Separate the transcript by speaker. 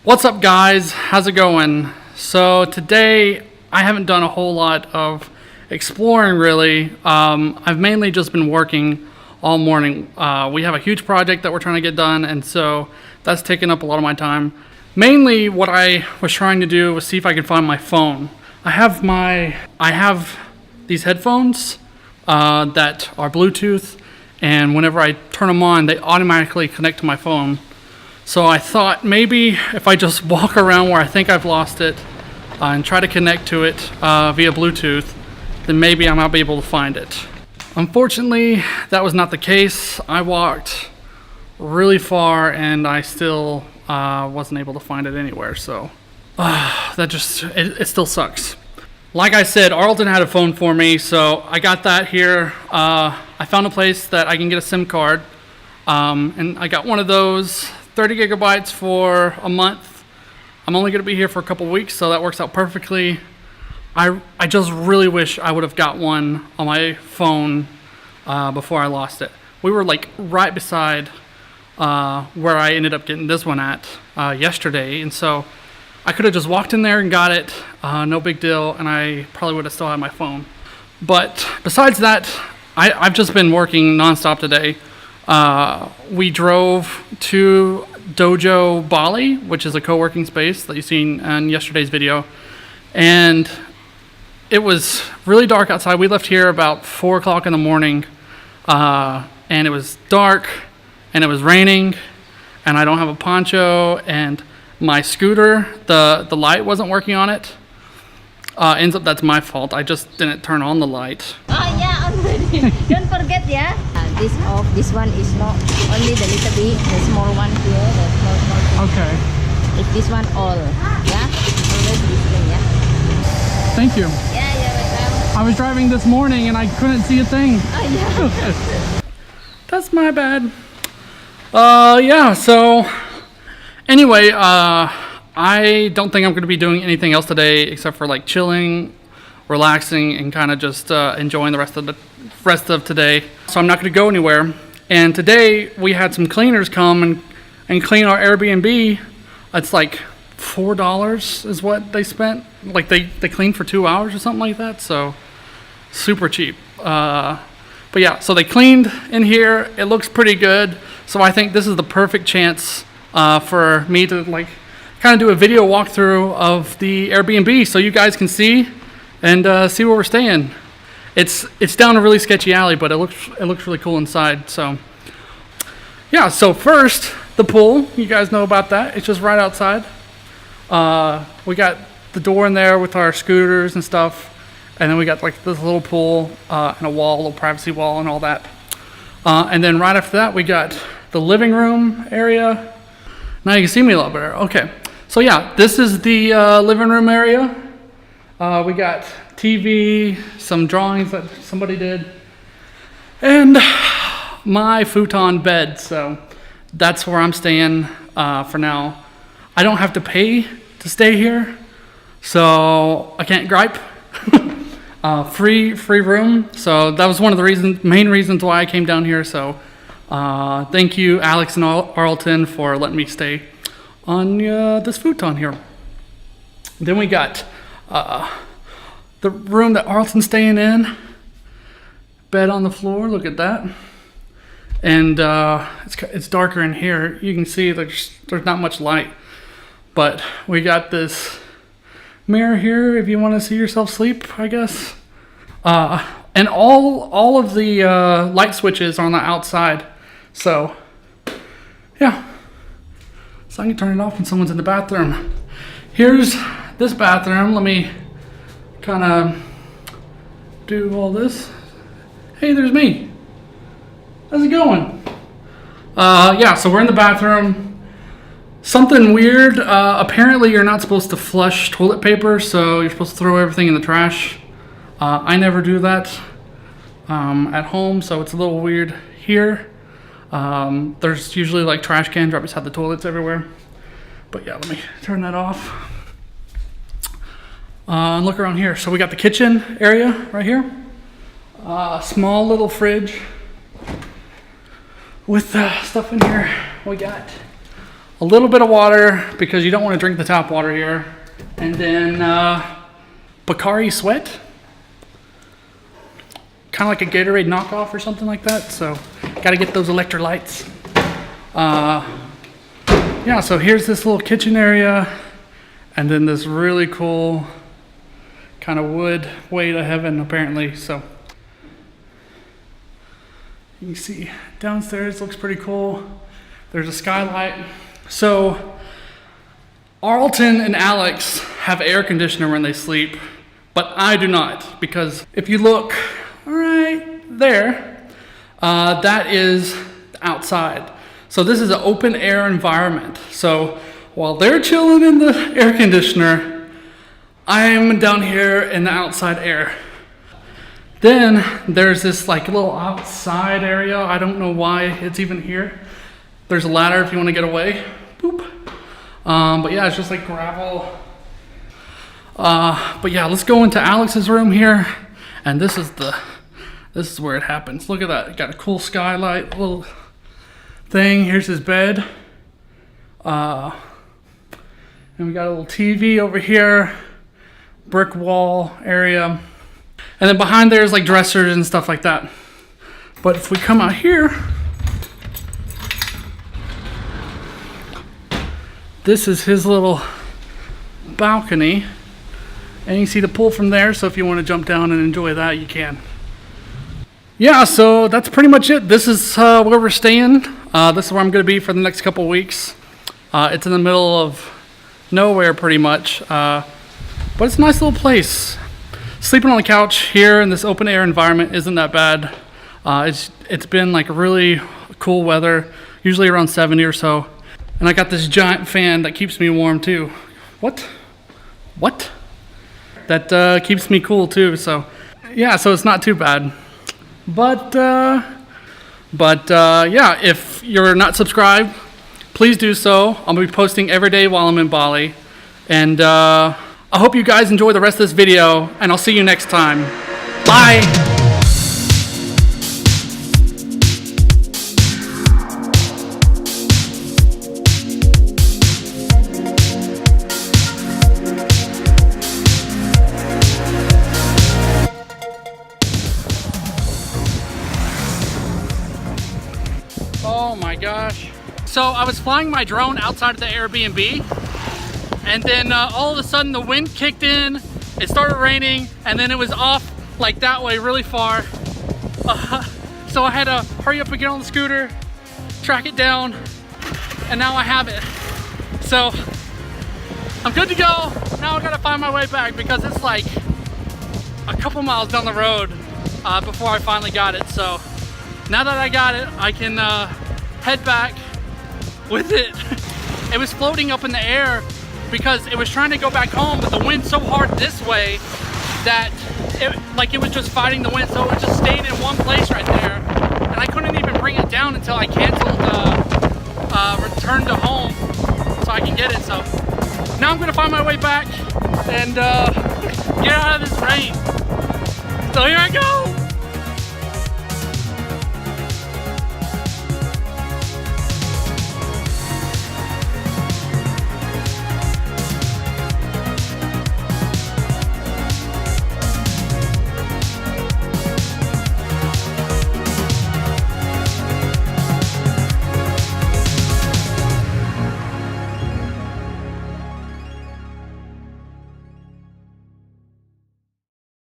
Speaker 1: What's up, guys? How's it going? So today I haven't done a whole lot of exploring really. I've mainly just been working all morning. We have a huge project that we're trying to get done, and so that's taken up a lot of my time. Mainly what I was trying to do was see if I could find my phone. I have these headphones that are Bluetooth, and whenever I turn them on, they automatically connect to my phone. So I thought maybe if I just walk around where I think I've lost it and try to connect to it via Bluetooth, then maybe I might be able to find it. Unfortunately, that was not the case. I walked really far and I still wasn't able to find it anywhere. So it still sucks. Like I said, Arlton had a phone for me, so I got that here. I found a place that I can get a SIM card, and I got one of those. 30 gigabytes for a month. I'm only going to be here for a couple weeks, so that works out perfectly. I just really wish I would have got one on my phone before I lost it. We were like right beside where I ended up getting this one at yesterday, and so I could have just walked in there and got it, no big deal, and I probably would have still had my phone. But besides that, I've just been working nonstop today. We drove to Dojo Bali, which is a co-working space that you've seen in yesterday's video, and it was really dark outside. We left here about 4 o'clock in the morning, and it was dark, and it was raining, and I don't have a poncho, and my scooter, the light wasn't working on it. Ends up that's my fault. I just didn't turn on the light.
Speaker 2: Oh yeah, already. Don't forget, yeah. This one is not only the little bit, the small one here, the small.
Speaker 1: Okay.
Speaker 2: It's this one all, yeah. Always this thing, yeah.
Speaker 1: Thank you.
Speaker 2: Yeah, you're welcome.
Speaker 1: I was driving this morning and I couldn't see a thing.
Speaker 2: Oh yeah.
Speaker 1: That's my bad. Yeah. So anyway, I don't think I'm going to be doing anything else today except for like chilling, relaxing, and kind of just enjoying the rest of today. So I'm not going to go anywhere. And today we had some cleaners come and clean our Airbnb. It's like $4 is what they spent. Like they cleaned for 2 hours or something like that. So super cheap. But yeah, so they cleaned in here. It looks pretty good. So I think this is the perfect chance for me to like kind of do a video walkthrough of the Airbnb so you guys can see and see where we're staying. It's down a really sketchy alley, but it looks really cool inside. So yeah, so first the pool. You guys know about that. It's just right outside. We got the door in there with our scooters and stuff, and then we got like this little pool and a wall, a little privacy wall, and all that. And then right after that, we got the living room area. Now you can see me a lot better. Okay, so yeah, this is the living room area. We got TV, some drawings that somebody did, and my futon bed. So that's where I'm staying for now. I don't have to pay to stay here, so I can't gripe. Free room. So that was one of the main reasons why I came down here. So thank you, Alex and Arlton, for letting me stay on this futon here. Then we got the room that Arlton's staying in. Bed on the floor. Look at that. And it's darker in here. You can see there's not much light, but we got this mirror here if you want to see yourself sleep, I guess. And all of the light switches are on the outside. So yeah, so I can turn it off when someone's in the bathroom. Here's this bathroom. Let me kind of do all this. Hey, there's me. How's it going? Yeah, so we're in the bathroom. Something weird. Apparently you're not supposed to flush toilet paper, so you're supposed to throw everything in the trash. I never do that at home, so it's a little weird here. There's usually like trash cans right beside the toilets everywhere. But yeah, let me turn that off. And look around here. So we got the kitchen area right here. Small little fridge with stuff in here. We got a little bit of water because you don't want to drink the tap water here. And then Bakari Sweat. Kind of like a Gatorade knockoff or something like that. So got to get those electrolytes. Yeah, so here's this little kitchen area. And then this really cool kind of wood way to heaven apparently. So you can see downstairs looks pretty cool. There's a skylight. So Arlton and Alex have air conditioner when they sleep, but I do not, because if you look right there, that is outside. So this is an open air environment. So while they're chilling in the air conditioner, I'm down here in the outside air. Then there's this like little outside area. I don't know why it's even here. There's a ladder if you want to get away. Boop. But yeah, it's just like gravel. But yeah, let's go into Alex's room here. And this is where it happens. Look at that. Got a cool skylight, little thing. Here's his bed. And we got a little TV over here. Brick wall area. And then behind there is like dressers and stuff like that. But if we come out here, this is his little balcony. And you see the pool from there. So if you want to jump down and enjoy that, you can. Yeah, so that's pretty much it. This is where we're staying. This is where I'm going to be for the next couple of weeks. It's in the middle of nowhere pretty much. But it's a nice little place. Sleeping on the couch here in this open air environment isn't that bad. It's been like really cool weather, usually around 70 or so. And I got this giant fan that keeps me warm too. What? That keeps me cool too. So yeah, so it's not too bad. But yeah, if you're not subscribed, please do so. I'll be posting every day while I'm in Bali. And I hope you guys enjoy the rest of this video, and I'll see you next time. Bye! Oh my gosh. So I was flying my drone outside of the Airbnb. And then all of a sudden the wind kicked in, it started raining, and then it was off like that way really far. So I had to hurry up and get on the scooter, track it down, and now I have it. So I'm good to go. Now I gotta find my way back because it's like a couple miles down the road before I finally got it. So now that I got it, I can head back with it. It was floating up in the air because it was trying to go back home, but the wind's so hard this way that it was just fighting the wind, so it just stayed in one place right there, and I couldn't even bring it down until I canceled return to home so I can get it. So now I'm gonna find my way back and get out of this rain. So here I go.